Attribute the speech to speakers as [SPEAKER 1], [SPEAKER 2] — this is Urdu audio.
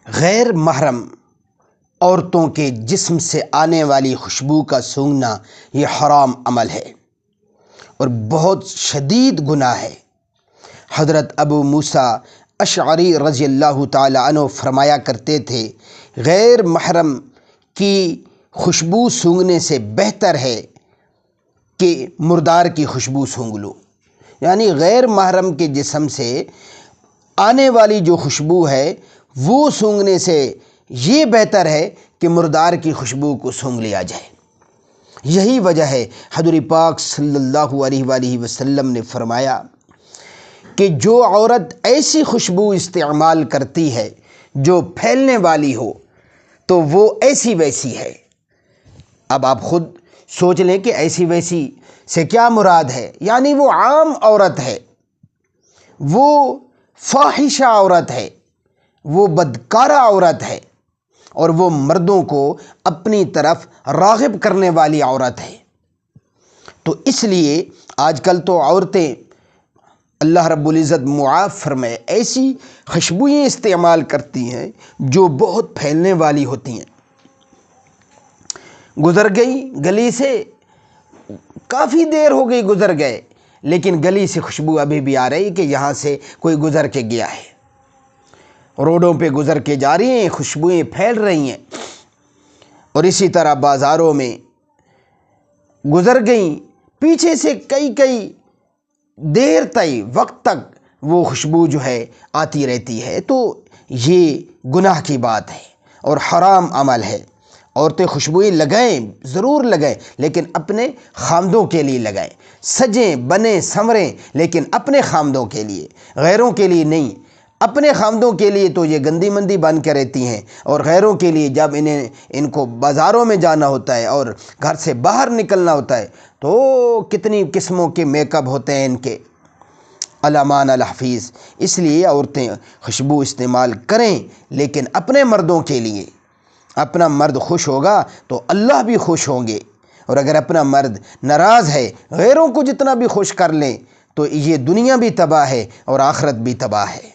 [SPEAKER 1] غیر محرم عورتوں کے جسم سے آنے والی خوشبو کا سونگھنا یہ حرام عمل ہے اور بہت شدید گناہ ہے۔ حضرت ابو موسیٰ اشعری رضی اللہ تعالی عنہ فرمایا کرتے تھے، غیر محرم کی خوشبو سونگھنے سے بہتر ہے کہ مردار کی خوشبو سونگھ لو۔ یعنی غیر محرم کے جسم سے آنے والی جو خوشبو ہے وہ سونگھنے سے یہ بہتر ہے کہ مردار کی خوشبو کو سونگھ لیا جائے۔ یہی وجہ ہے حضور پاک صلی اللہ علیہ وآلہ وسلم نے فرمایا کہ جو عورت ایسی خوشبو استعمال کرتی ہے جو پھیلنے والی ہو تو وہ ایسی ویسی ہے۔ اب آپ خود سوچ لیں کہ ایسی ویسی سے کیا مراد ہے؟ یعنی وہ عام عورت ہے، وہ فاحشہ عورت ہے، وہ بدکارہ عورت ہے اور وہ مردوں کو اپنی طرف راغب کرنے والی عورت ہے۔ تو اس لیے آج کل تو عورتیں اللہ رب العزت معاف فرمائے ایسی خوشبوئیں استعمال کرتی ہیں جو بہت پھیلنے والی ہوتی ہیں۔ گزر گئی گلی سے، کافی دیر ہو گئی گزر گئے، لیکن گلی سے خوشبو ابھی بھی آ رہی کہ یہاں سے کوئی گزر کے گیا ہے۔ روڈوں پہ گزر کے جا رہی ہیں، خوشبوئیں پھیل رہی ہیں۔ اور اسی طرح بازاروں میں گزر گئیں، پیچھے سے کئی دیر وقت تک وہ خوشبو جو ہے آتی رہتی ہے۔ تو یہ گناہ کی بات ہے اور حرام عمل ہے۔ عورتیں خوشبوئیں لگائیں، ضرور لگائیں، لیکن اپنے خامدوں کے لیے لگائیں، سجیں بنیں سنوریں، لیکن اپنے خامدوں کے لیے، غیروں کے لیے نہیں۔ اپنے خامدوں کے لیے تو یہ گندی مندی بن کے رہتی ہیں، اور غیروں کے لیے جب ان کو بازاروں میں جانا ہوتا ہے اور گھر سے باہر نکلنا ہوتا ہے تو کتنی قسموں کے میک اپ ہوتے ہیں ان کے، علامان الحفیظ۔ اس لیے عورتیں خوشبو استعمال کریں، لیکن اپنے مردوں کے لیے۔ اپنا مرد خوش ہوگا تو اللہ بھی خوش ہوں گے، اور اگر اپنا مرد ناراض ہے، غیروں کو جتنا بھی خوش کر لیں تو یہ دنیا بھی تباہ ہے اور آخرت بھی تباہ ہے۔